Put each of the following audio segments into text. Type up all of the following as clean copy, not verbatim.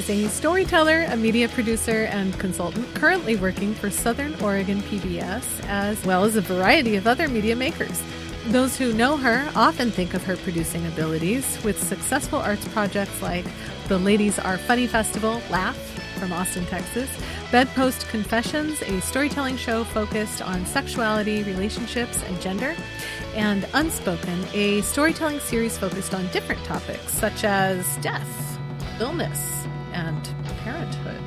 is a storyteller, a media producer, and consultant currently working for Southern Oregon PBS, as well as a variety of other media makers. Those who know her often think of her producing abilities with successful arts projects like the Ladies Are Funny Festival, Laugh, from Austin, Texas, Bedpost Confessions, a storytelling show focused on sexuality, relationships, and gender, and Unspoken, a storytelling series focused on different topics such as death, illness, and parenthood.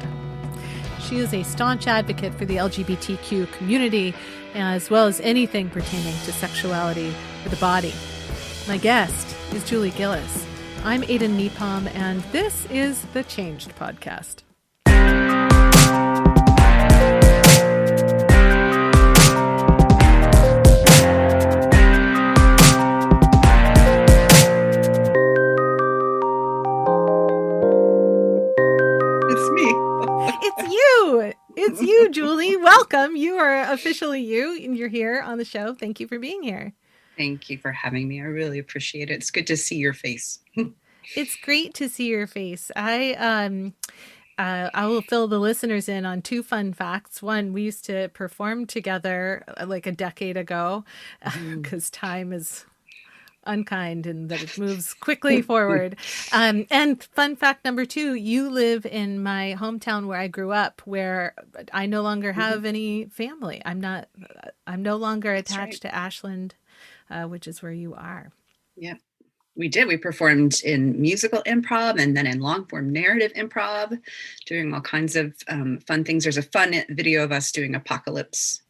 She is a staunch advocate for the LGBTQ community, as well as anything pertaining to sexuality or the body. My guest is Julie Gillis. I'm Aidan Nepom, and this is the Changed Podcast. It's you, Julie. Welcome. You are officially you, and you're here on the show. Thank you for being here. Thank you for having me. I really appreciate it. It's good to see your face. It's great to see your face. I will fill the listeners in on two fun facts. One, we used to perform together like a decade ago because time is unkind and that it moves quickly forward. And fun fact number two, you live in my hometown where I grew up, where I no longer have any family. I'm no longer attached to Ashland, which is where you are. Yeah, we did. We performed in musical improv and then in long form narrative improv, doing all kinds of fun things. There's a fun video of us doing Apocalypse.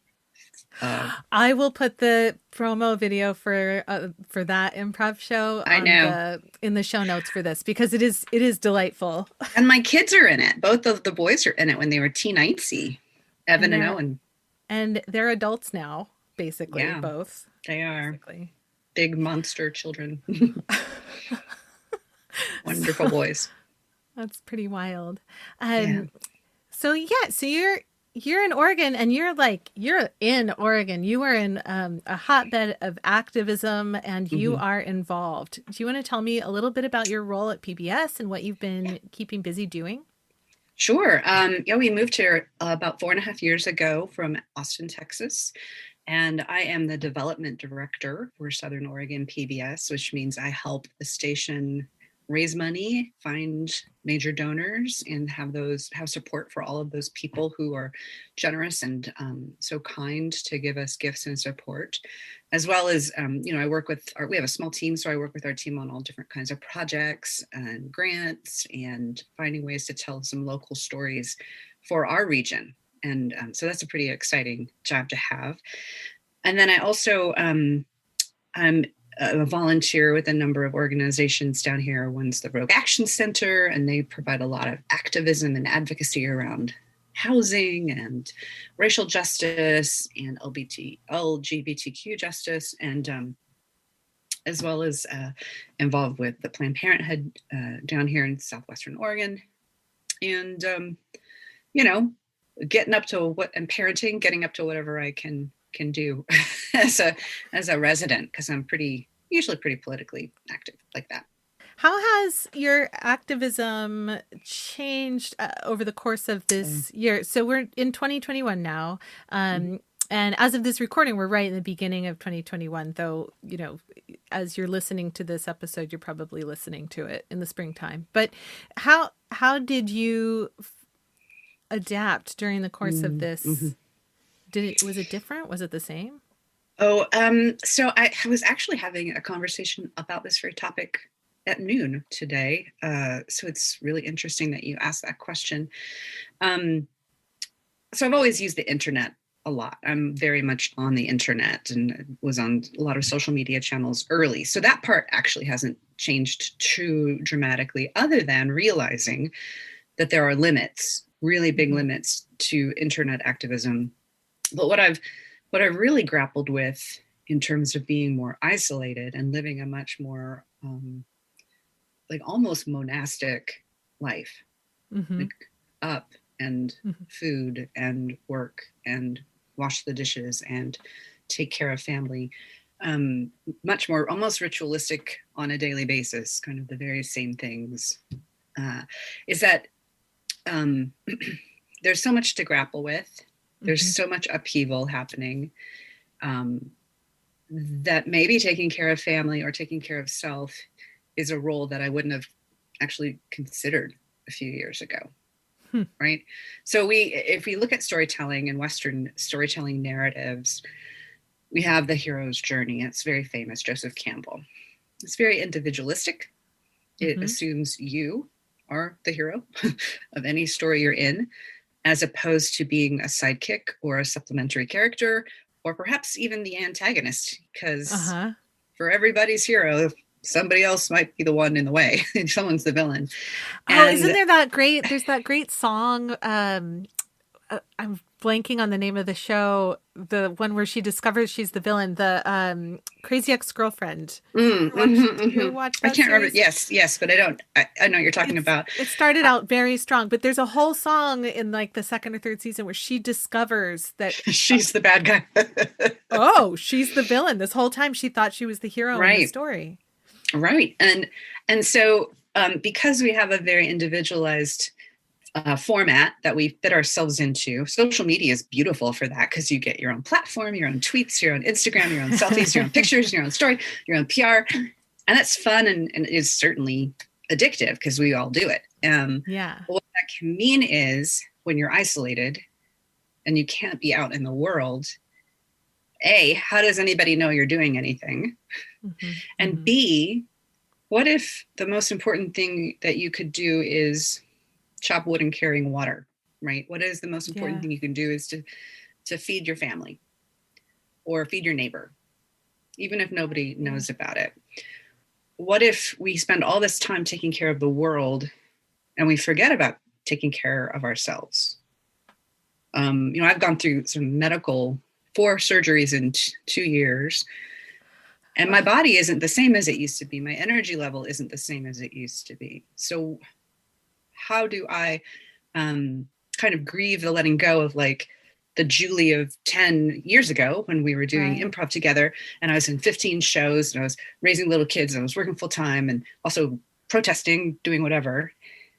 I will put the promo video for that improv show in the show notes for this, because it is delightful. And my kids are in it. Both of the boys are in it when they were teenites, Evan and Owen. And they're adults now, basically, both. They are. Basically. Big monster children. Wonderful boys. That's pretty wild. So you're in Oregon, and you're in Oregon. You are in a hotbed of activism, and you are involved. Do you want to tell me a little bit about your role at PBS and what you've been keeping busy doing? Sure. We moved here about 4.5 years ago from Austin, Texas, and I am the development director for Southern Oregon PBS, which means I help the station raise money, find major donors, and have support for all of those people who are generous and so kind to give us gifts and support, as well as, I work with we have a small team, so I work with our team on all different kinds of projects and grants and finding ways to tell some local stories for our region. And so that's a pretty exciting job to have. And then I also, I'm a volunteer with a number of organizations down here. One's the Rogue Action Center, and they provide a lot of activism and advocacy around housing and racial justice and LGBTQ justice, and as well as involved with the Planned Parenthood down here in Southwestern Oregon. And, getting up to getting up to whatever I can do as a resident, because I'm usually pretty politically active like that. How has your activism changed over the course of this year? So we're in 2021 now. And as of this recording, we're right in the beginning of 2021, though, as you're listening to this episode, you're probably listening to it in the springtime. But how did you adapt during the course of this? Was it different? Was it the same? So I was actually having a conversation about this very topic at noon today. So it's really interesting that you asked that question. So I've always used the internet a lot. I'm very much on the internet and was on a lot of social media channels early. So that part actually hasn't changed too dramatically, other than realizing that there are limits, really big limits to internet activism. But what I've really grappled with in terms of being more isolated and living a much more almost monastic life, like up and food and work and wash the dishes and take care of family, much more almost ritualistic on a daily basis, kind of the very same things, is that um, there's so much to grapple with. There's Mm-hmm. so much upheaval happening, that maybe taking care of family or taking care of self is a role that I wouldn't have actually considered a few years ago. Hmm. Right. So if we look at storytelling and Western storytelling narratives, we have the hero's journey. It's very famous, Joseph Campbell. It's very individualistic. It Mm-hmm. assumes you are the hero of any story you're in, as opposed to being a sidekick or a supplementary character, or perhaps even the antagonist, because Uh-huh. for everybody's hero, somebody else might be the one in the way. Someone's the villain. Oh, isn't And there's that great song, I'm blanking on the name of the show, the one where she discovers she's the villain, the Crazy Ex-Girlfriend. You watch I that can't remember. series? Yes, but I don't. I know what you're talking about. It started out very strong, but there's a whole song in like the second or third season where she discovers that She's the bad guy. oh, she's the villain. This whole time she thought she was the hero in the Right. story. Right. And so because we have a very individualized format that we fit ourselves into, social media is beautiful for that, because you get your own platform, your own tweets, your own Instagram, your own selfies, your own pictures, your own story, your own PR. And that's fun, and it is certainly addictive because we all do it. Yeah. But what that can mean is when you're isolated and you can't be out in the world, A, how does anybody know you're doing anything? Mm-hmm. And Mm-hmm. B, what if the most important thing that you could do is chop wood and carrying water, right? What is the most important thing you can do is to feed your family or feed your neighbor, even if nobody knows about it. What if we spend all this time taking care of the world and we forget about taking care of ourselves? I've gone through some 4 surgeries in 2 years, and my body isn't the same as it used to be. My energy level isn't the same as it used to be. So how do I kind of grieve the letting go of like the Julie of 10 years ago when we were doing improv together, and I was in 15 shows and I was raising little kids and I was working full time and also protesting, doing whatever,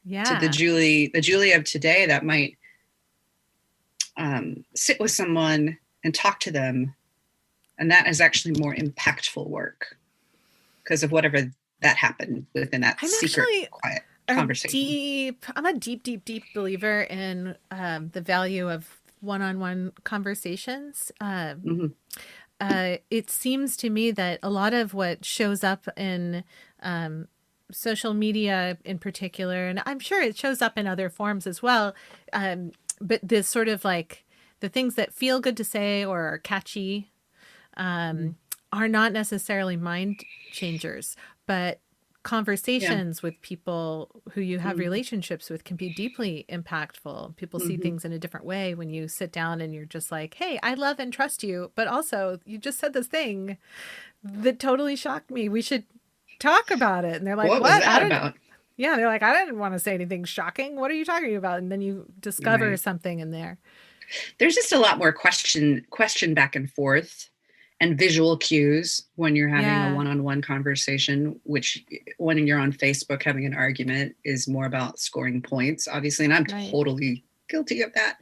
to the Julie of today that might sit with someone and talk to them. And that is actually more impactful work because of whatever that happened within that quiet conversation. I'm a deep believer in the value of one-on-one conversations. It seems to me that a lot of what shows up in social media in particular, and I'm sure it shows up in other forms as well, but this sort of like the things that feel good to say or are catchy are not necessarily mind changers, but conversations with people who you have relationships with can be deeply impactful. People see things in a different way when you sit down and you're just like, hey, I love and trust you, but also you just said this thing that totally shocked me. We should talk about it. And they're like, what was that about? Yeah, they're like, I didn't want to say anything shocking. What are you talking about? And then you discover something in there. There's just a lot more question back and forth and visual cues when you're having a one-on-one conversation, which when you're on Facebook having an argument is more about scoring points, obviously. And I'm totally guilty of that.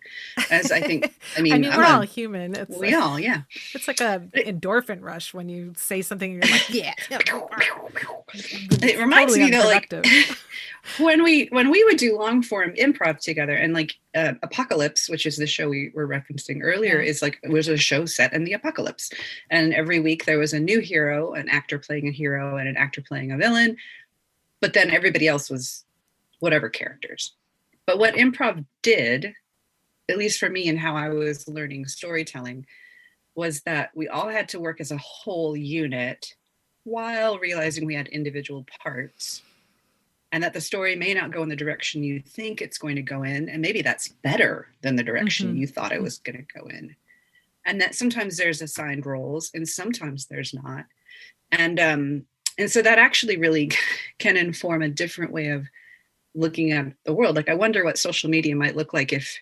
As I think, we're all human. It's It's like a endorphin rush when you say something and you're like, yeah. It reminds me though, like when we would do long form improv together, and like Apocalypse, which is the show we were referencing earlier, is like, it was a show set in the apocalypse. And every week there was a new hero, an actor playing a hero and an actor playing a villain. But then everybody else was whatever characters. But what improv did, at least for me and how I was learning storytelling, was that we all had to work as a whole unit while realizing we had individual parts, and that the story may not go in the direction you think it's going to go in. And maybe that's better than the direction you thought it was going to go in. And that sometimes there's assigned roles and sometimes there's not. And so that actually really can inform a different way of looking at the world. Like, I wonder what social media might look like if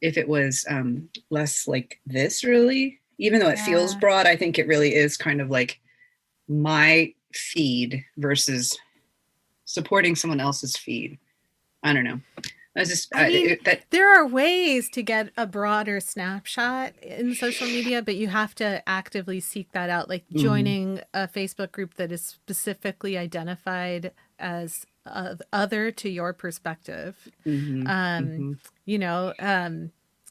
it was less like this, really. Even though it feels broad, I think it really is kind of like my feed versus supporting someone else's feed. I don't know. I was just I mean, that. there are ways to get a broader snapshot in social media, but you have to actively seek that out, like Mhm, joining a Facebook group that is specifically identified as other to your perspective. mhm, Um, mhm. you know,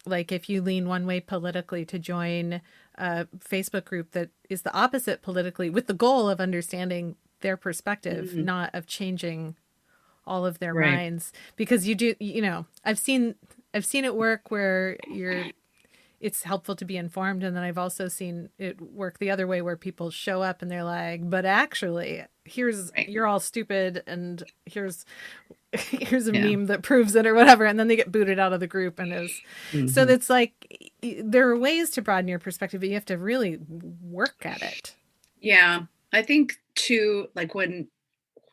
like if you lean one way politically, to join a Facebook group that is the opposite politically, with the goal of understanding their perspective, Mhm. not of changing all of their Right. minds, because you do, I've seen it work where it's helpful to be informed, and then I've also seen it work the other way, where people show up and they're like, but actually here's, Right. you're all stupid, and here's a Yeah. meme that proves it, or whatever, and then they get booted out of the group. And is so Mhm. it's like, there are ways to broaden your perspective, but you have to really work at it. Yeah. I think too, like when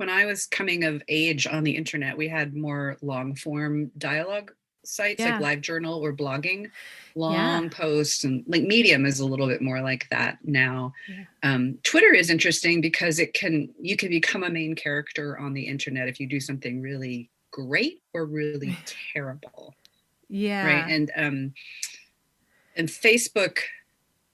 I was coming of age on the internet, we had more long form dialogue sites like Yeah. LiveJournal or blogging, Yeah. long posts, and like Medium is a little bit more like that now. Yeah. Twitter is interesting because you can become a main character on the internet if you do something really great or really terrible, right? Yeah. And Facebook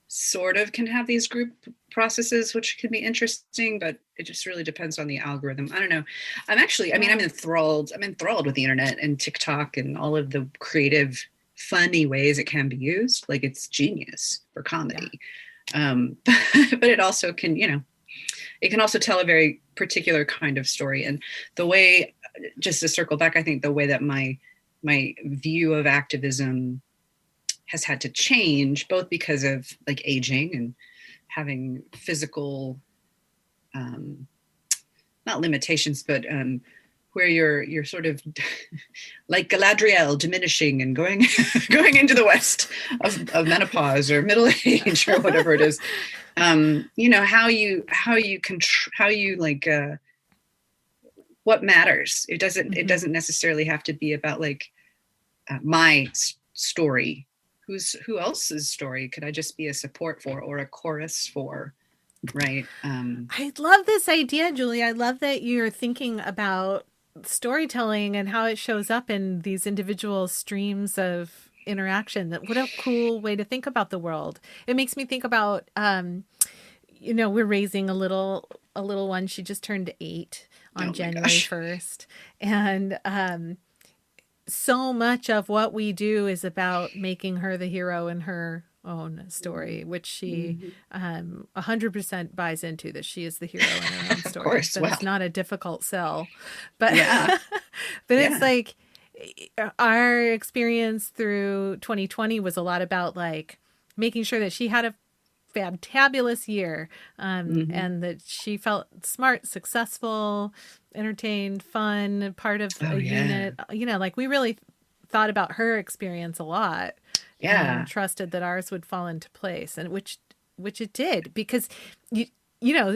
sort of can have these group processes, which can be interesting, but it just really depends on the algorithm. I don't know. I'm Yeah. enthralled. I'm enthralled with the internet and TikTok and all of the creative, funny ways it can be used. Like it's genius for Yeah. comedy. But it also can, it can also tell a very particular kind of story. And the way, just to circle back, I think the way that my view of activism has had to change, both because of like aging and having physical, um, not limitations, but where you're sort of like Galadriel, diminishing and going going into the west of menopause or middle age or whatever it is. How you like what matters. Hmm. Doesn't necessarily have to be about like my story. Who else's story could I just be a support for or a chorus for, right? I love this idea, Julie. I love that you're thinking about storytelling and how it shows up in these individual streams of interaction. That, what a cool way to think about the world. It makes me think about, we're raising a little one. She just turned 8 on Oh my January gosh. 1st. And so much of what we do is about making her the hero in her own story, which she Mhm. 100% buys into, that she is the hero in her own Of story. course. That Well, is not a difficult sell. But yeah. but it's Yeah. like, our experience through 2020 was a lot about like making sure that she had a fantabulous year, Hmm. and that she felt smart, successful, entertained, fun, part of Oh a yeah. unit. Like, we really thought about her experience a lot, and Yeah. trusted that ours would fall into place, and which it did, because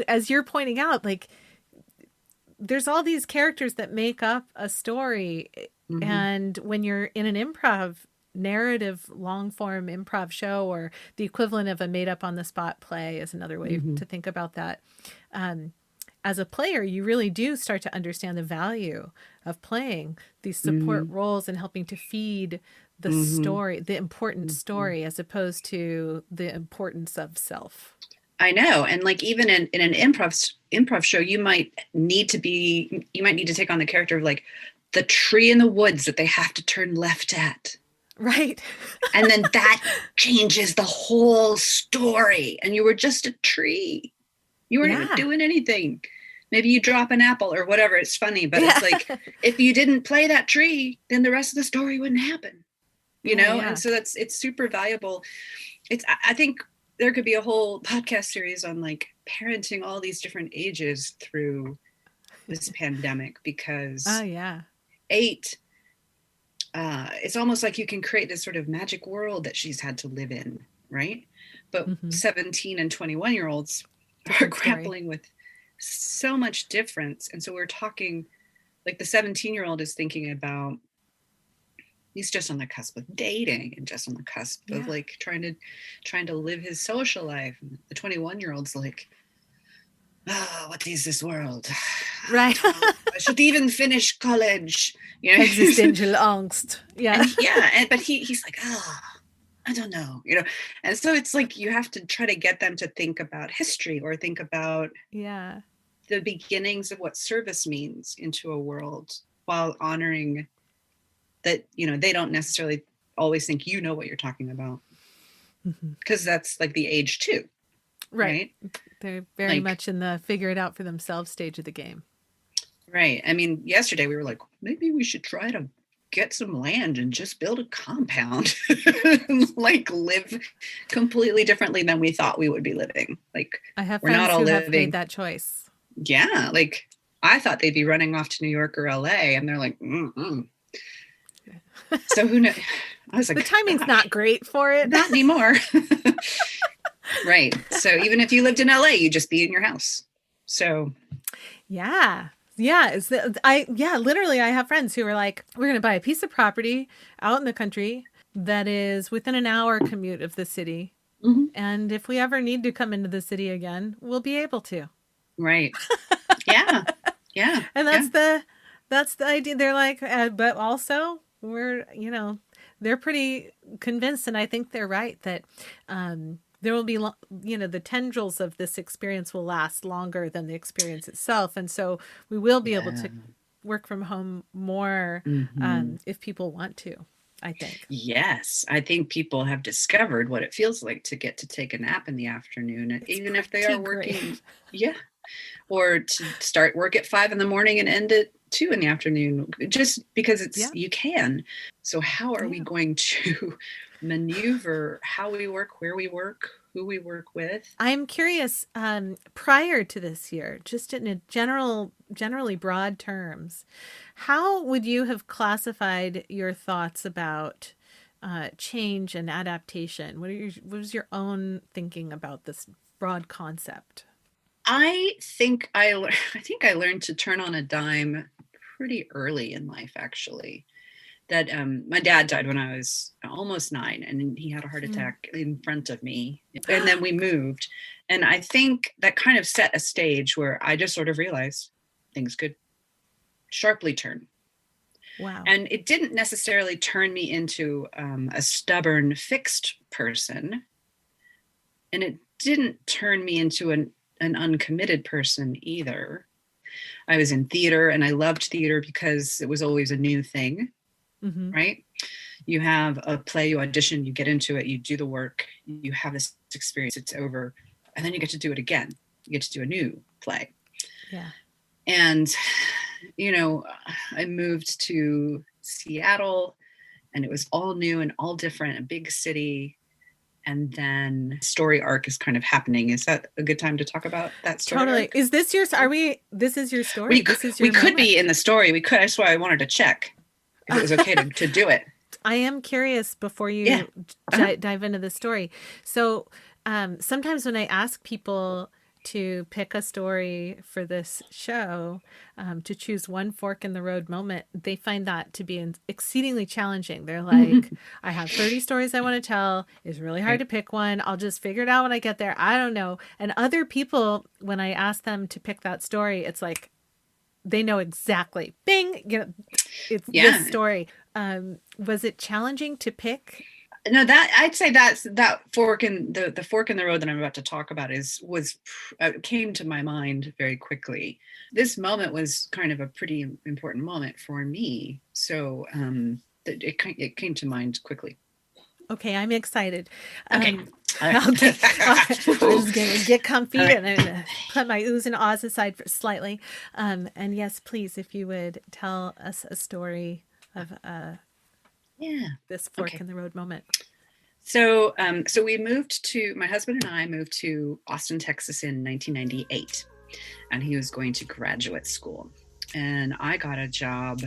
as you're pointing out, like, there's all these characters that make up a story. Hmm. And when you're in an improv narrative, long form improv show, or the equivalent of a made up on the spot play is another way Hmm. to think about that. Um, as a player, you really do start to understand the value of playing these support Hmm. roles and helping to feed the Hmm. story, the important Hmm. story, as opposed to the importance of self. I know. And like even in an improv show, you might need to take on the character of like the tree in the woods that they have to turn left at. Right. And then that changes the whole story. And you were just a tree. You weren't even Yeah. doing anything. Maybe you drop an apple or whatever. It's funny, but it's Yeah. like if you didn't play that tree, then the rest of the story wouldn't happen. Yeah. And Yeah. so it's super valuable. I think there could be a whole podcast series on like parenting all these different ages through this pandemic, Oh, because yeah. 8, it's almost like you can create this sort of magic world that she's had to live in, right? But Hmm. 17 and 21-year-olds are Different story. grappling with so much difference. And so we're talking like the 17-year-old is thinking about, he's just on the cusp of dating and just on the cusp of Yeah. like trying to live his social life. And the 21-year-old's like, oh, what is this world? Right. I should even finish college. You know? Existential angst. Yeah. But he's like, oh, I don't know, you know. And so it's like you have to try to get them to think about history or think about the beginnings of what service means into a world, while honoring that, you know, they don't necessarily always think you know what you're talking about, because that's like the age too. Right. They're very much in the figure it out for themselves stage of the game. Right. I mean, yesterday we were like, maybe we should try to get some land and just build a compound, like live completely differently than we thought we would be living. Like, I have friends who have made that choice. Yeah. Like, I thought they'd be running off to New York or LA, and they're like, So who knows? I was like, the timing's not great for it. Not anymore. Right. So even if you lived in LA, you'd just be in your house. So. Yeah. Literally I have friends who are like, we're going to buy a piece of property out in the country that is within an hour commute of the city. Mm-hmm. And if we ever need to come into the city again, we'll be able to. Right. Yeah. Yeah. And that's the idea. They're like, but also we're, you know, they're pretty convinced. And I think they're right that, there will be, you know, the tendrils of this experience will last longer than the experience itself. And so we will be able to work from home more if people want to, I think. Yes. I think people have discovered what it feels like to get to take a nap in the afternoon, it's even if they are working. Great. Yeah. Or to start work at 5 a.m. and end at 2 p.m, just because you can. So how are we going to maneuver how we work, where we work, who we work with? I'm curious, prior to this year, just in a generally broad terms, how would you have classified your thoughts about change and adaptation? What was your own thinking about this broad concept? I think I learned to turn on a dime pretty early in life, actually. That my dad died when I was almost 9, and he had a heart attack in front of me. And then we moved. And I think that kind of set a stage where I just sort of realized things could sharply turn. Wow. And it didn't necessarily turn me into a stubborn, fixed person. And it didn't turn me into an uncommitted person either. I was in theater, and I loved theater because it was always a new thing. Mm-hmm. Right? You have a play, you audition, you get into it, you do the work, you have this experience, it's over, and then you get to do it again. You get to do a new play. Yeah. And, you know, I moved to Seattle, and it was all new and all different, a big city. And then story arc is kind of happening. Is that a good time to talk about that story? Totally. Arc? Is this this is your story? We could be in the story. We could. That's why I wanted to check if it was okay to do it. I am curious before you dive into the story. So sometimes when I ask people to pick a story for this show, to choose one fork in the road moment, they find that to be exceedingly challenging. They're like, I have 30 stories I want to tell. It's really hard to pick one. I'll just figure it out when I get there. I don't know. And other people, when I ask them to pick that story, it's like, they know exactly. Bing, you know, it's this story. Was it challenging to pick? No, that I'd say that's that fork in the fork in the road that I'm about to talk about came to my mind very quickly. This moment was kind of a pretty important moment for me, so it came to mind quickly. Okay, I'm excited. Okay. I'm just going to get comfy and put my oohs and ahs aside slightly. And yes, please, if you would tell us a story of this fork in the road moment. So my husband and I moved to Austin, Texas in 1998, and he was going to graduate school. And I got a job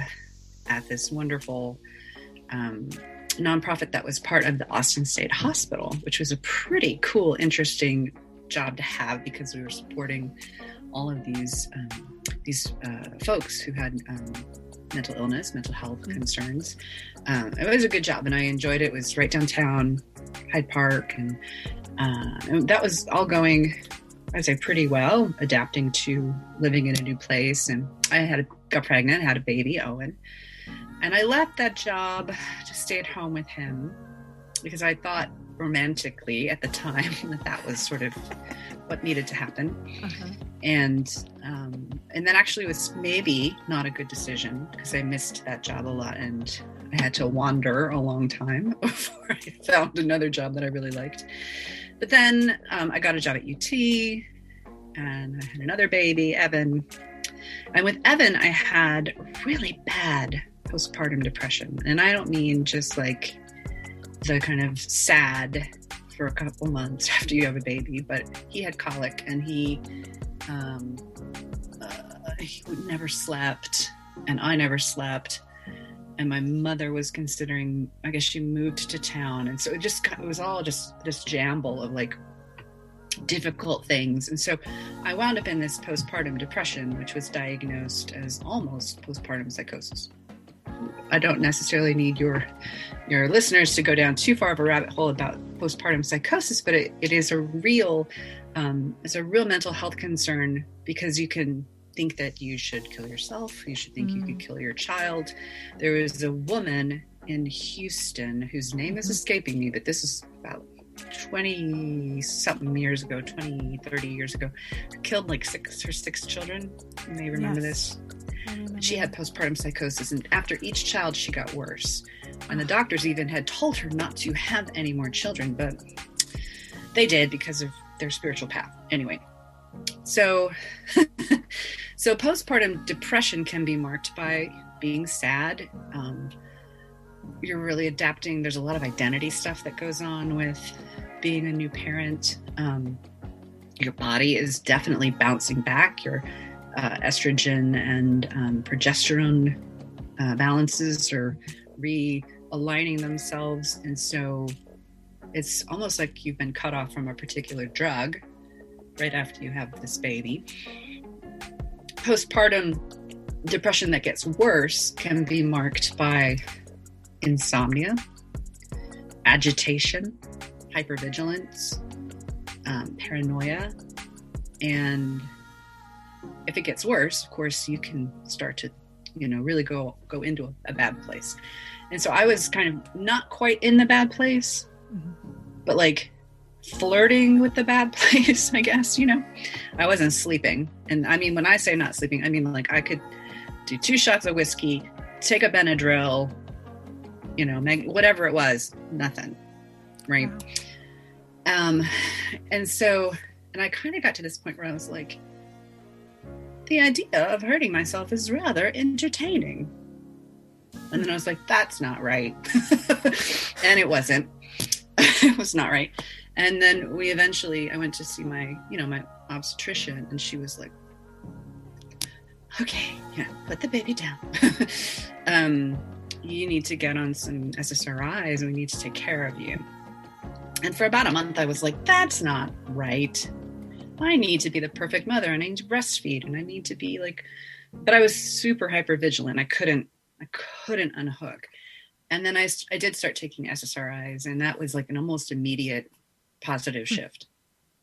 at this wonderful nonprofit that was part of the Austin State Hospital, which was a pretty cool, interesting job to have because we were supporting all of these folks who had mental illness, mental health concerns. It was a good job, and I enjoyed it. It was right downtown Hyde Park, and that was all going I'd say pretty well, adapting to living in a new place. And I got pregnant, had a baby, Owen. And I left that job to stay at home with him because I thought romantically at the time that was sort of what needed to happen. Uh-huh. And then actually it was maybe not a good decision because I missed that job a lot and I had to wander a long time before I found another job that I really liked. But then I got a job at UT and I had another baby, Evan. And with Evan, I had really bad postpartum depression. And I don't mean just like the kind of sad for a couple months after you have a baby, but he had colic and he never slept and I never slept. And my mother was considering, I guess she moved to town. And so it was all just this jamble of like difficult things. And so I wound up in this postpartum depression, which was diagnosed as almost postpartum psychosis. I don't necessarily need your listeners to go down too far of a rabbit hole about postpartum psychosis, but it is a real mental health concern because you can think that you should kill yourself. You should think you could kill your child. There was a woman in Houston whose name is escaping me, but this is about 20 something years ago, 20, 30 years ago, killed like her six children. You may remember this. She had postpartum psychosis, and after each child, she got worse. And the doctors even had told her not to have any more children, but they did because of their spiritual path. Anyway, so postpartum depression can be marked by being sad. You're really adapting. There's a lot of identity stuff that goes on with being a new parent. Your body is definitely bouncing back. Your estrogen and progesterone balances are realigning themselves. And so it's almost like you've been cut off from a particular drug right after you have this baby. Postpartum depression that gets worse can be marked by insomnia, agitation, hypervigilance, paranoia, and if it gets worse, of course, you can start to, really go into a bad place. And so I was kind of not quite in the bad place, but like flirting with the bad place, I guess, I wasn't sleeping. And I mean, when I say not sleeping, I mean, like I could do 2 shots of whiskey, take a Benadryl, whatever it was, nothing. Right. Wow. And I kind of got to this point where I was like, the idea of hurting myself is rather entertaining. And then I was like, that's not right. And it wasn't. It was not right. And then I went to see my obstetrician, and she was like, okay, put the baby down. You need to get on some SSRIs and we need to take care of you. And for about a month, I was like, that's not right. I need to be the perfect mother and I need to breastfeed and I need to be like, but I was super hyper vigilant. I couldn't unhook. And then I did start taking SSRIs, and that was like an almost immediate positive shift.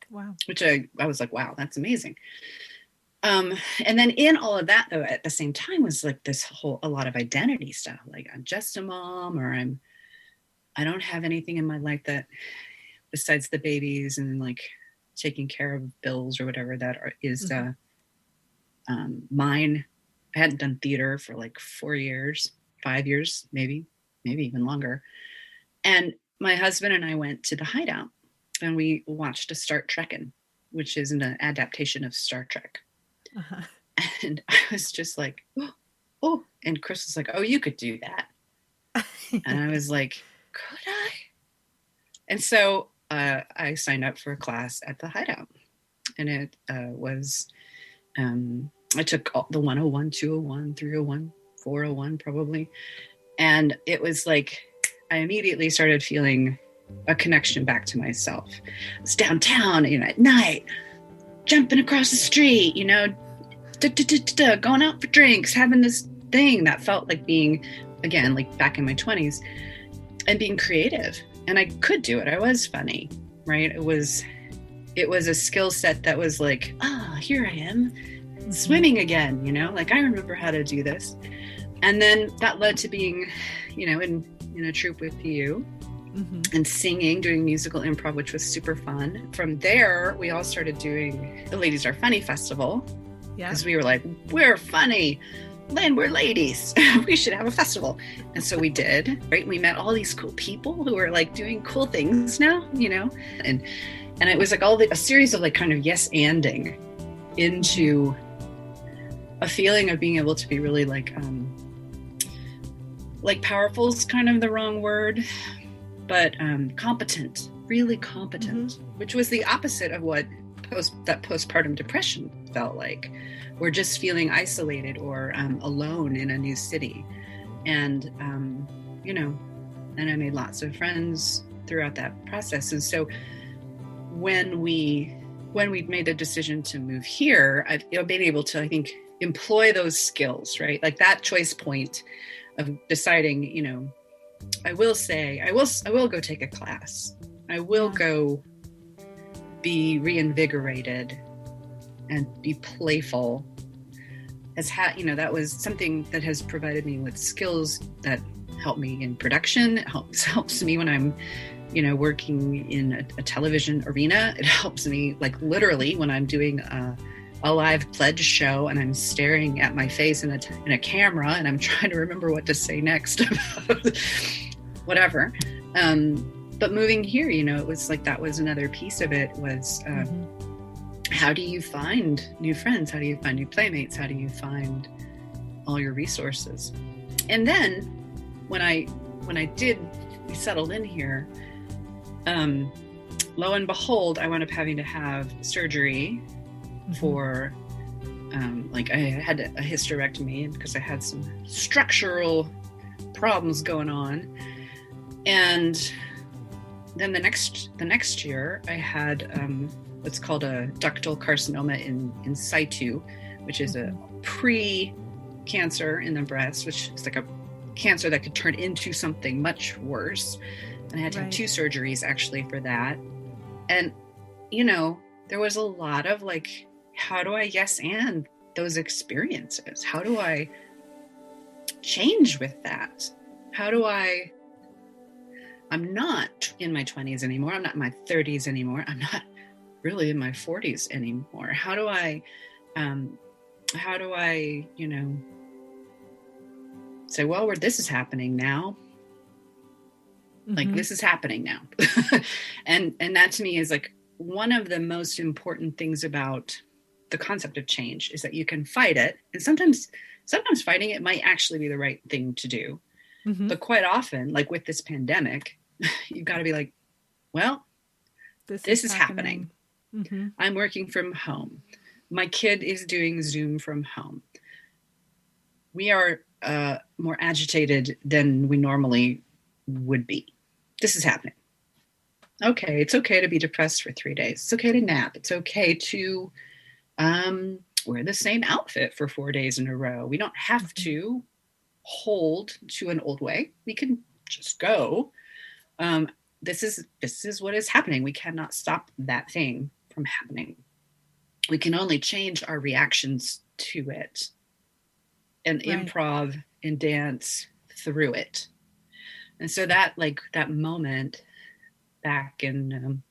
Wow. Which I was like, wow, that's amazing. And then in all of that though, at the same time was like a lot of identity stuff. Like I'm just a mom, or I don't have anything in my life that besides the babies and like taking care of bills or whatever is mine. I hadn't done theater for like 4 years, 5 years, maybe even longer. And my husband and I went to the Hideout and we watched a Start Trekkin', which is an adaptation of Star Trek. Uh-huh. And I was just like, oh, and Chris was like, oh, you could do that. And I was like, could I? And so I signed up for a class at the Hideout, and it was, I took the 101, 201, 301, 401 probably. And it was like, I immediately started feeling a connection back to myself. I was downtown, at night, jumping across the street, going out for drinks, having this thing that felt like being, again, like back in my 20s, and being creative. And I could do it. I was funny, right? It it was a skill set that was like, here I am swimming again, like I remember how to do this. And then that led to being, in a troupe with you. And singing, doing musical improv, which was super fun. From there, we all started doing the Ladies Are Funny Festival. Because we were like, we're funny. Lynn, we're ladies. We should have a festival. And so we did, right? We met all these cool people who were like doing cool things now, And it was like a series of like kind of yes-anding into a feeling of being able to be really like powerful is kind of the wrong word, but competent, really competent, which was the opposite of what that postpartum depression felt like. We're just feeling isolated or alone in a new city. And, and I made lots of friends throughout that process. And so when we made the decision to move here, I've been able to, I think, employ those skills, right? Like that choice point of deciding, I will say, I will go take a class. I will go be reinvigorated and be playful. That was something that has provided me with skills that help me in production. It helps me when I'm, working in a television arena. It helps me like literally when I'm doing a live pledge show and I'm staring at my face in a camera and I'm trying to remember what to say next about whatever. But moving here, it was like, that was another piece of it was, how do you find new friends? How do you find new playmates? How do you find all your resources? And then when I we settled in here, lo and behold, I wound up having to have surgery for, I had a hysterectomy because I had some structural problems going on. And then the next year I had, what's called a ductal carcinoma in situ, which is a pre-cancer in the breast, which is like a cancer that could turn into something much worse. And I had to have 2 surgeries actually for that. And, there was a lot of like, how do I yes and those experiences? How do I change with that? I'm not in my 20s anymore. I'm not in my 30s anymore. I'm not really in my 40s anymore. How do I, say, well, this is happening now. Like this is happening now. and that to me is like one of the most important things about the concept of change is that you can fight it. And sometimes fighting it might actually be the right thing to do. But quite often, like with this pandemic, you've got to be like, well, this is happening. I'm working from home. My kid is doing Zoom from home. We are more agitated than we normally would be. This is happening. Okay, it's okay to be depressed for 3 days. It's okay to nap. It's okay to wear the same outfit for 4 days in a row. We don't have to hold to an old way. We can just go. This is what is happening. We cannot stop that thing from happening. We can only change our reactions to it and improv and dance through it. And so that moment back in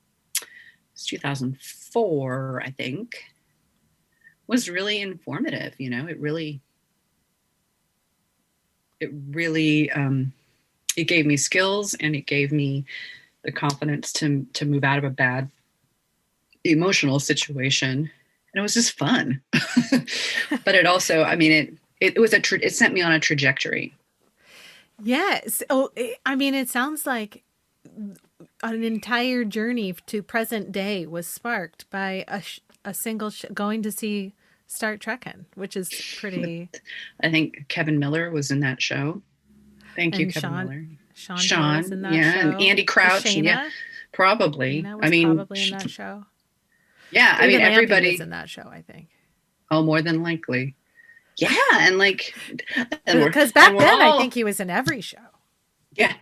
2004, I think, was really informative. It really it gave me skills and it gave me the confidence to move out of a bad emotional situation. And it was just fun. But it also, it sent me on a trajectory. Yes. Oh, it sounds like an entire journey to present day was sparked by a single going to see Start Trekkin', which is pretty. I think Kevin Miller was in that show. Thank you, Kevin Miller. Sean was in that show. And Andy Crouch. Shayna, probably. Shayna was probably in that show. Yeah, David Lampy everybody was in that show, I think. Oh, more than likely. Yeah, and because back then I think he was in every show. Yeah.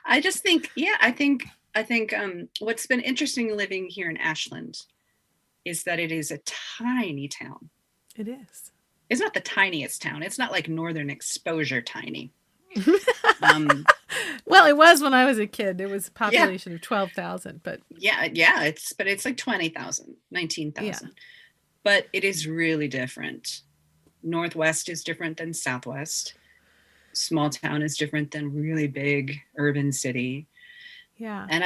I think I think what's been interesting living here in Ashland is that it is a tiny town. It is. It's not the tiniest town. It's not like Northern Exposure tiny. Well, it was when I was a kid. There was a Yeah. population of 12,000, but Yeah, it's like 20,000, 19,000. Yeah. But it is really different. Northwest is different than Southwest. Small town is different than really big urban city. yeah. And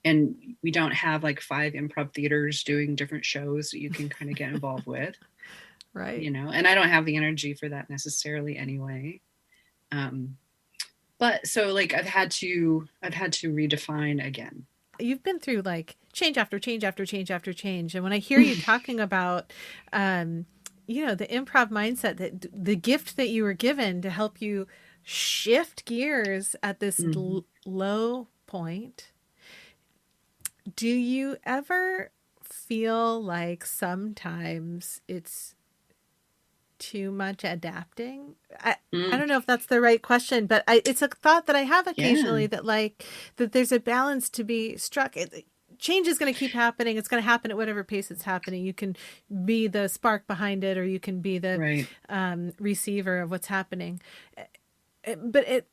and we don't have like 5 improv theaters doing different shows that you can kind of get involved with, Right. and I don't have the energy for that necessarily anyway. But so like I've had to redefine again. You've been through like change after change after change after change. And when I hear you talking about, the improv mindset, that the gift that you were given to help you shift gears at this low point, do you ever feel like sometimes it's too much adapting? I don't know if that's the right question, but it's a thought that I have occasionally, that there's a balance to be struck. Change is going to keep happening. It's going to happen at whatever pace it's happening. You can be the spark behind it, or you can be the receiver of what's happening. But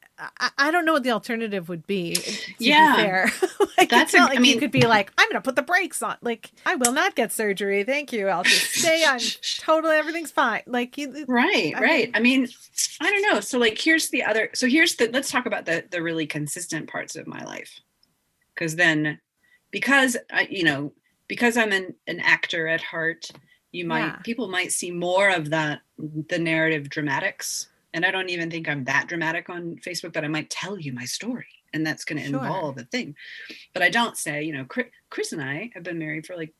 I don't know what the alternative would be. To be fair, that's not like you could be like, I'm going to put the brakes on. Like, I will not get surgery. Thank you. I'll just stay on. Totally, everything's fine. Like right. I mean, I don't know. So like, let's talk about the really consistent parts of my life, because I'm an actor at heart, people might see more of that, the narrative dramatics. And I don't even think I'm that dramatic on Facebook, but I might tell you my story, and that's going to involve a thing. But I don't say, Chris and I have been married for like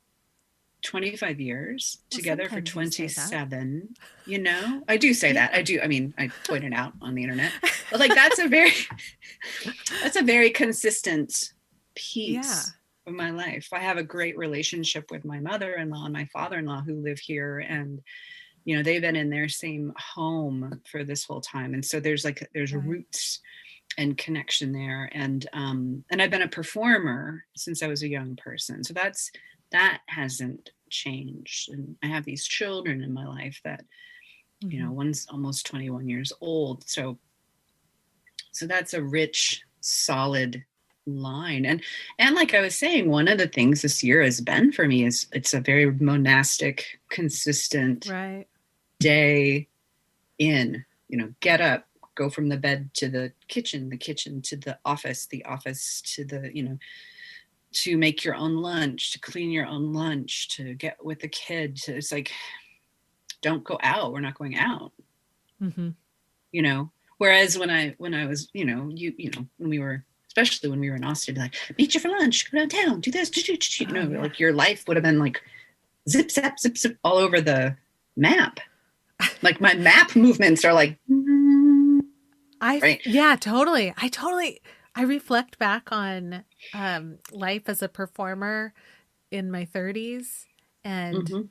25 years, together for 27. I do say that. I do. I mean, I point it out on the internet, but like that's a very consistent piece of my life. I have a great relationship with my mother-in-law and my father-in-law who live here, and they've been in their same home for this whole time. And so there's roots and connection there. And I've been a performer since I was a young person. So that hasn't changed. And I have these children in my life that, one's almost 21 years old. So that's a rich, solid line. And like I was saying, one of the things this year has been for me is it's a very monastic, consistent day in, get up, go from the bed to the kitchen to the office to the, to make your own lunch, to clean your own lunch, to get with the kid. It's like, don't go out. We're not going out. Whereas when I was, when we were, especially when we were in Austin, like, meet you for lunch, go downtown, do this, like your life would have been like zip, zap, zip, zip all over the map. Like my map movements are like, yeah, totally. I reflect back on life as a performer in my 30s, and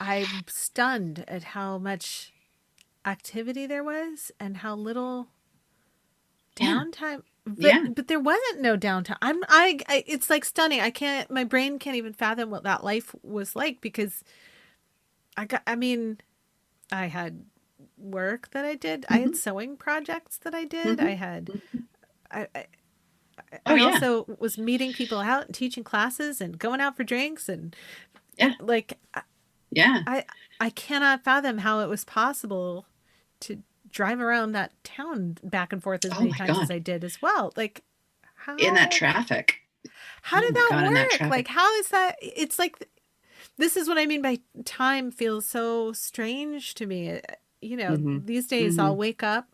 I'm stunned at how much activity there was and how little downtime. But there wasn't no downtime. It's like stunning. My brain can't even fathom what that life was like, because I had work that I did. I had sewing projects that I did. I had, I also was meeting people out and teaching classes and going out for drinks and I cannot fathom how it was possible to drive around that town back and forth as many times as I did as well. Like, how in that traffic? How did that work? Like, how is that? It's like, this is what I mean by time feels so strange to me. These days I'll wake up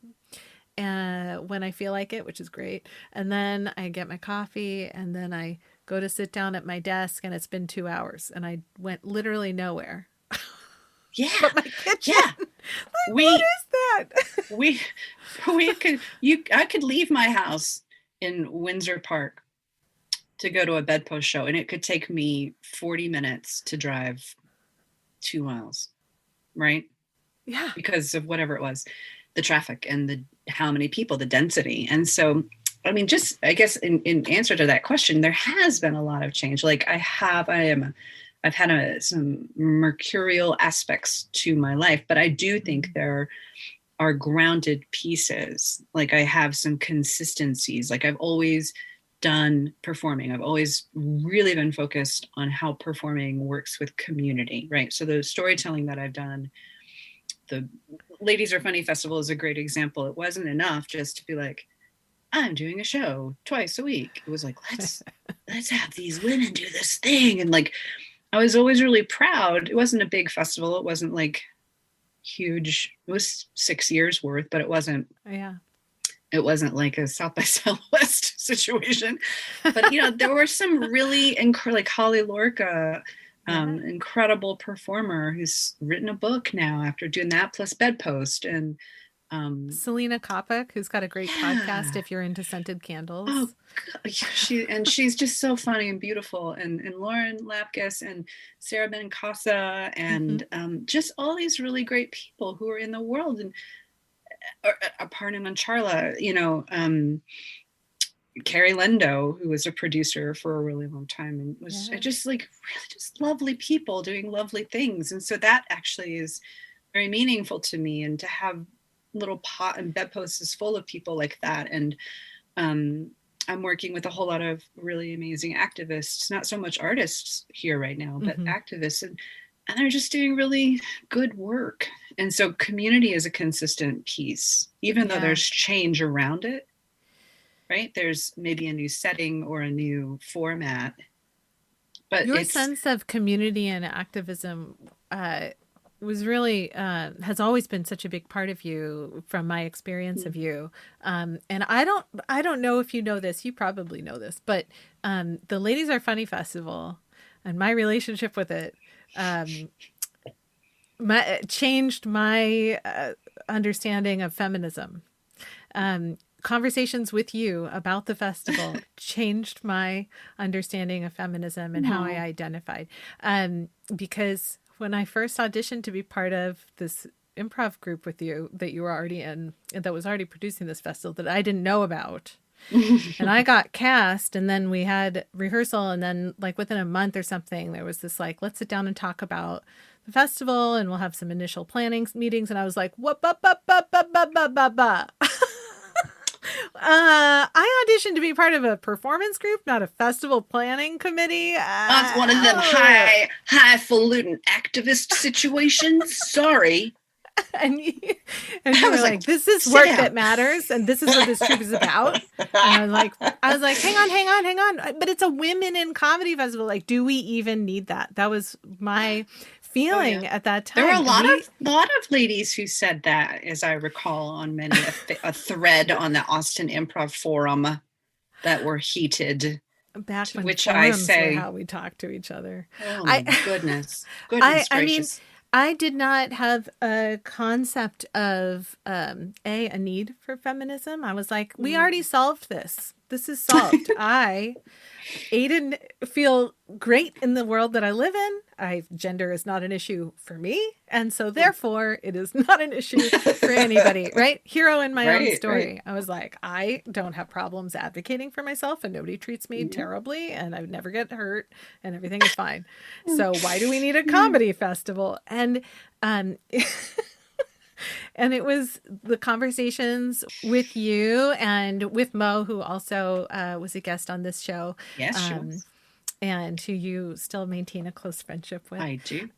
when I feel like it, which is great. And then I get my coffee, and then I go to sit down at my desk, and it's been 2 hours and I went literally nowhere. But my kitchen. Like, what is that? I could leave my house in Windsor Park to go to a bedpost show, and it could take me 40 minutes to drive 2 miles, right? Yeah. Because of whatever it was, the traffic and how many people, the density. And so I mean, just, I guess in answer to that question, there has been a lot of change. Like I've had some mercurial aspects to my life, but I do think there are grounded pieces. Like I have some consistencies. Like I've always done performing. I've always really been focused on how performing works with community, right? So the storytelling that I've done, the Ladies Are Funny Festival is a great example. It wasn't enough just to be like, I'm doing a show twice a week. It was like, let's have these women do this thing. And like, I was always really proud. It wasn't a big festival. It wasn't like huge. It was 6 years worth, but it wasn't like a South by Southwest situation. But, there were some really like Holly Lorca, incredible performer who's written a book now after doing that, plus Bedpost, and Selena Kopic, who's got a great podcast if you're into scented candles. Oh, she's just so funny and beautiful, and Lauren Lapkus and Sarah Benincasa and just all these really great people who are in the world, and Aparna Mancharla, Carrie Lendo, who was a producer for a really long time and was just like really just lovely people doing lovely things. And so that actually is very meaningful to me, and to have little pot and Bedpost is full of people like that. And I'm working with a whole lot of really amazing activists, not so much artists here right now, but activists, and they're just doing really good work. And so community is a consistent piece, even though there's change around it, right? There's maybe a new setting or a new format, but your sense of community and activism was really has always been such a big part of you, from my experience of you. And I don't know if you know this, you probably know this, but the Ladies Are Funny Festival and my relationship with it changed my understanding of feminism. Conversations with you about the festival changed my understanding of feminism and how I identified. Because when I first auditioned to be part of this improv group with you that you were already in, that was already producing this festival that I didn't know about, and I got cast, and then we had rehearsal, and then like within a month or something, there was this like, let's sit down and talk about the festival, and we'll have some initial planning meetings. And I was like, what? I auditioned to be part of a performance group, not a festival planning committee. That's one of them highfalutin activist situations. Sorry. And you were like, this is work that matters, and this is what this troupe is about. And I was like, hang on. But it's a women in comedy festival. Like, do we even need that? That was my feeling at that time. There were a lot of ladies who said that, as I recall, on many a thread on the Austin Improv Forum that were heated. Back when which I say how we talk to each other. Oh my goodness gracious. I mean, I did not have a concept of a need for feminism. I was like, we already solved this. This is solved. I ate and feel great in the world that I live in. Gender is not an issue for me. And so therefore it is not an issue for anybody, right? Hero in my own story. Right. I was like, I don't have problems advocating for myself, and nobody treats me terribly, and I would never get hurt, and everything is fine. So why do we need a comedy festival? And and it was the conversations with you and with Mo, who also was a guest on this show. Yes, she was. And who you still maintain a close friendship with. I do.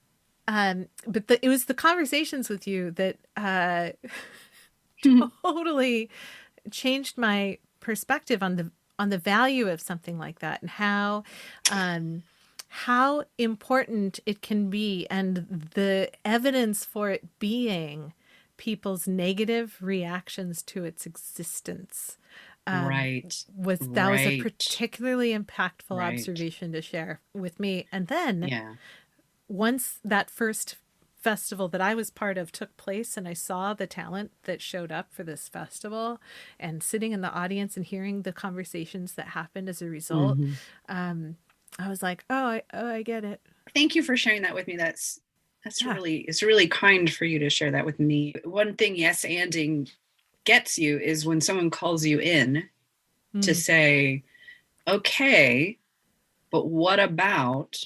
But it was the conversations with you that totally changed my perspective on the value of something like that, and how important it can be, and the evidence for it being people's negative reactions to its existence. Was a particularly impactful observation to share with me. And then once that first festival that I was part of took place, and I saw the talent that showed up for this festival, and sitting in the audience and hearing the conversations that happened as a result, I was like, I get it. Thank you for sharing that with me. That's it's really kind for you to share that with me. One thing yes anding gets you is when someone calls you in to say, okay, but what about,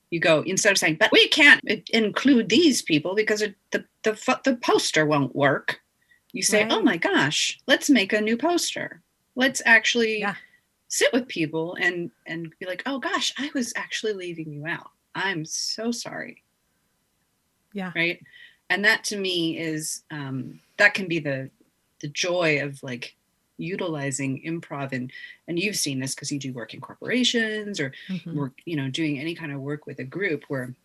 you go, instead of saying, but we can't include these people because the poster won't work. You say, oh my gosh, let's make a new poster. Let's actually sit with people and be like, oh gosh, I was actually leaving you out. I'm so sorry. Yeah. Right. And that to me is, that can be the joy of like utilizing improv. And you've seen this because you do work in corporations or work, doing any kind of work with a group where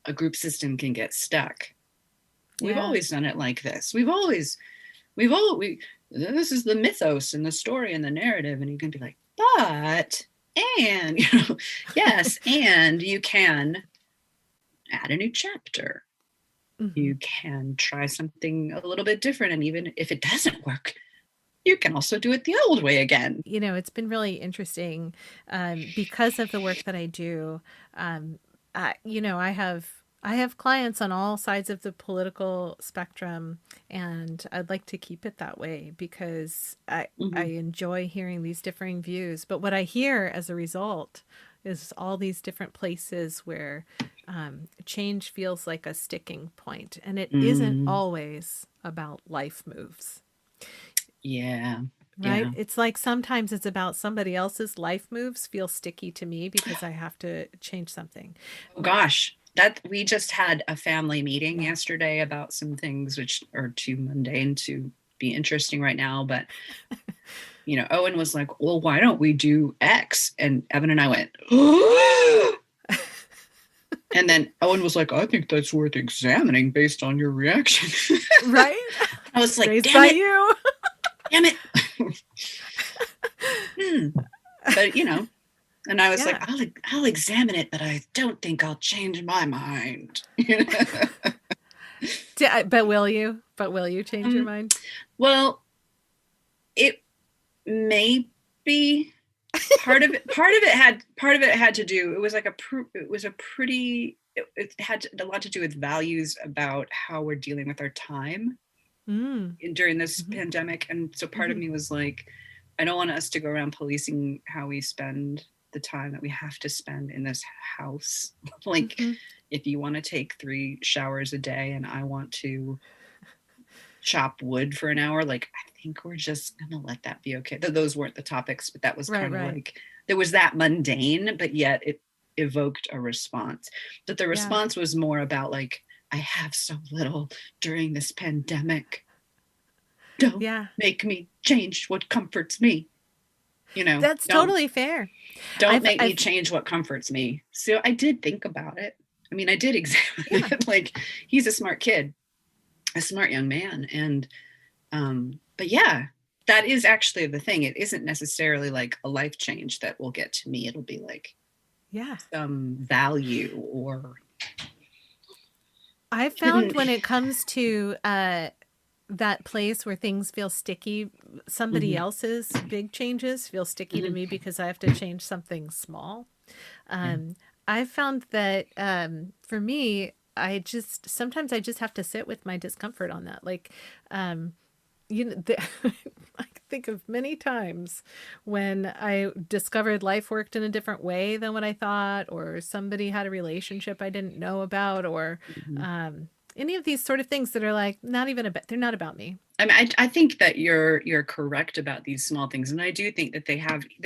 a group system can get stuck. We've always done it like this. This is the mythos and the story and the narrative. And you can be like, and yes, and you can add a new chapter. You can try something a little bit different. And even if it doesn't work, you can also do it the old way again. It's been really interesting because of the work that I do. I have clients on all sides of the political spectrum, and I'd like to keep it that way because I enjoy hearing these differing views. But what I hear as a result is all these different places where change feels like a sticking point, and it isn't always about life moves. Yeah. Right. Yeah. It's like sometimes it's about somebody else's life moves feel sticky to me because I have to change something. Oh gosh. That we just had a family meeting yesterday about some things which are too mundane to be interesting right now. But, Owen was like, well, why don't we do X? And Evan and I went, oh! And then Owen was like, I think that's worth examining based on your reaction. Right? I was like, Raised damn by it. you. Damn it. But, and I was like, I'll examine it, but I don't think I'll change my mind. But will you? Change your mind? Well, it may be part of it. Part of it had to do. It was like it had a lot to do with values about how we're dealing with our time during this pandemic. And so part of me was like, I don't want us to go around policing how we spend the time that we have to spend in this house. Like if you want to take 3 showers a day and I want to chop wood for an hour, like I think we're just gonna let that be okay. Those weren't the topics, but that was kind of like, there was that mundane, but yet it evoked a response. But the response was more about like, I have so little during this pandemic. Don't make me change what comforts me. That's totally fair. Don't make me change what comforts me. So I did think about it. I mean, I did examine it. Like, he's a smart kid, a smart young man. And, but yeah, that is actually the thing. It isn't necessarily like a life change that will get to me. It'll be like, some value or. I found when it comes to, that place where things feel sticky, somebody else's big changes feel sticky to me because I have to change something small. I found that for me, sometimes I just have to sit with my discomfort on that. Like, I think of many times when I discovered life worked in a different way than what I thought, or somebody had a relationship I didn't know about, or any of these sort of things that are like they're not about me. I mean, I think that you're correct about these small things, and I do think that they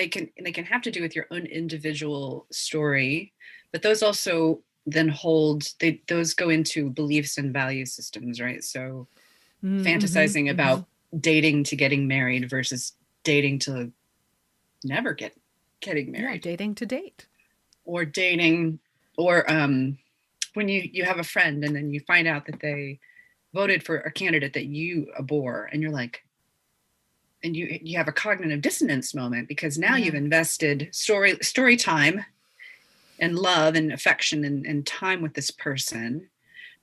can have to do with your own individual story, but those also then those go into beliefs and value systems, right? So fantasizing about dating to getting married versus dating to never getting married. Yeah, dating to date, or dating, or when you have a friend and then you find out that they voted for a candidate that you abhor, and you're like, and you have a cognitive dissonance moment because now you've invested story time and love and affection and time with this person,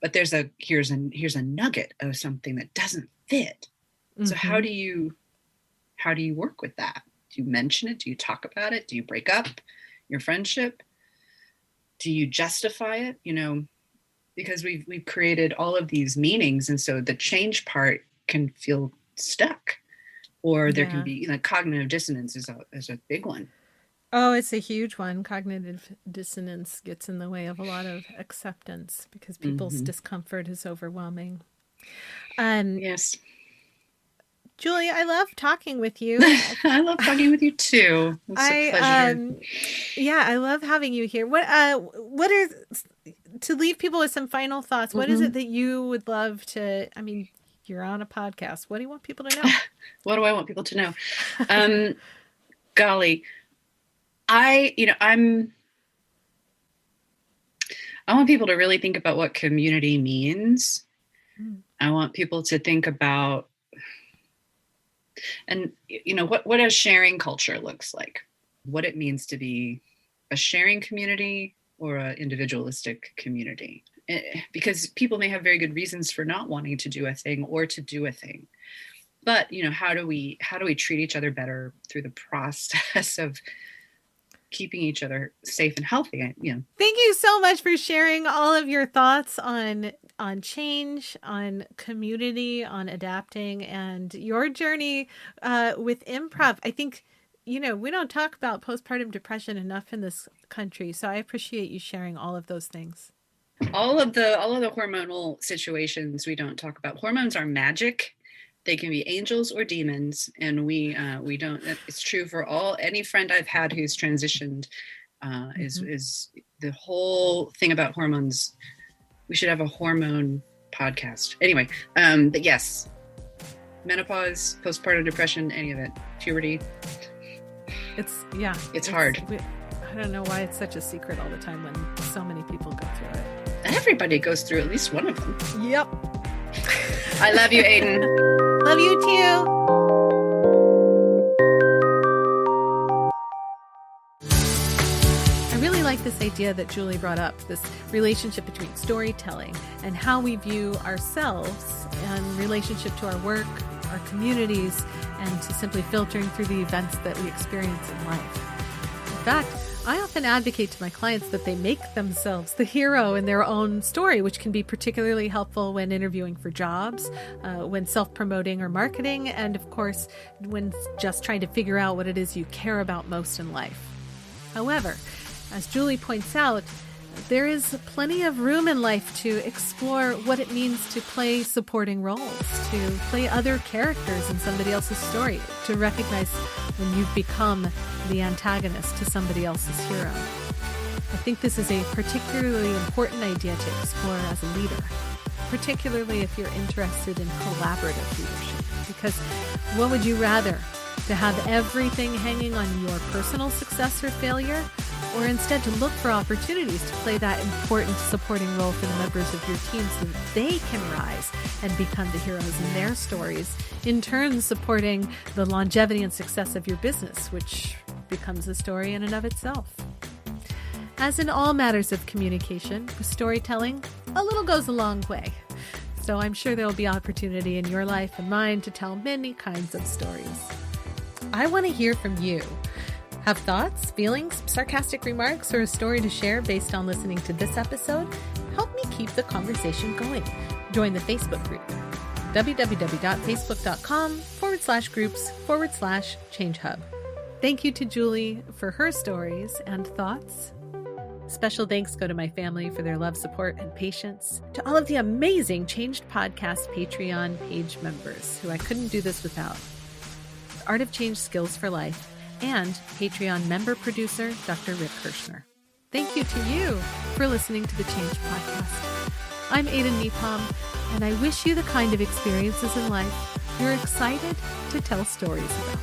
but here's a nugget of something that doesn't fit. So how do you work with that? Do you mention it? Do you talk about it? Do you break up your friendship? Do you justify it? Because we've created all of these meanings, and so the change part can feel stuck. Or there can be, cognitive dissonance is a big one. Oh, it's a huge one. Cognitive dissonance gets in the way of a lot of acceptance because people's discomfort is overwhelming. Yes. Julie, I love talking with you. I love talking with you too. It's a pleasure. I love having you here. What are, to leave people with some final thoughts, what is it that you would love to, you're on a podcast. What do you want people to know? What do I want people to know? Golly, I want people to really think about what community means. I want people to think about, and what a sharing culture looks like, what it means to be a sharing community or an individualistic community. Because people may have very good reasons for not wanting to do a thing or to do a thing. But, how do we treat each other better through the process of keeping each other safe and healthy? Thank you so much for sharing all of your thoughts on change, on community, on adapting, and your journey with improv. I think, we don't talk about postpartum depression enough in this country. So I appreciate you sharing all of those things. All of the hormonal situations we don't talk about. Hormones are magic. They can be angels or demons, and we don't. It's true for any friend I've had who's transitioned. Is the whole thing about hormones? We should have a hormone podcast. Anyway, but yes, menopause, postpartum depression, any of it, puberty. It's hard. I don't know why it's such a secret all the time when so many people go through it. Everybody goes through at least one of them. Yep. I love you, Aiden. Love you too. I really like this idea that Julie brought up, this relationship between storytelling and how we view ourselves in relationship to our work, our communities, and to simply filtering through the events that we experience in life. In fact, I often advocate to my clients that they make themselves the hero in their own story, which can be particularly helpful when interviewing for jobs, when self-promoting or marketing, and of course, when just trying to figure out what it is you care about most in life. However, as Julie points out, there is plenty of room in life to explore what it means to play supporting roles, to play other characters in somebody else's story, to recognize when you've become the antagonist to somebody else's hero. I think this is a particularly important idea to explore as a leader, particularly if you're interested in collaborative leadership. Because what would you rather? To have everything hanging on your personal success or failure, or instead to look for opportunities to play that important supporting role for the members of your team so that they can rise and become the heroes in their stories, in turn supporting the longevity and success of your business, which becomes a story in and of itself. As in all matters of communication, with storytelling, a little goes a long way. So I'm sure there will be opportunity in your life and mine to tell many kinds of stories. I want to hear from you. Have thoughts, feelings, sarcastic remarks, or a story to share based on listening to this episode? Help me keep the conversation going. Join the Facebook group, www.facebook.com/groups/ChangeHub. Thank you to Julie for her stories and thoughts. Special thanks go to my family for their love, support, and patience. To all of the amazing Changed Podcast Patreon page members who I couldn't do this without. Art of Change Skills for Life, and Patreon member producer, Dr. Rick Kirshner. Thank you to you for listening to the Change Podcast. I'm Aiden Nepom, and I wish you the kind of experiences in life you're excited to tell stories about.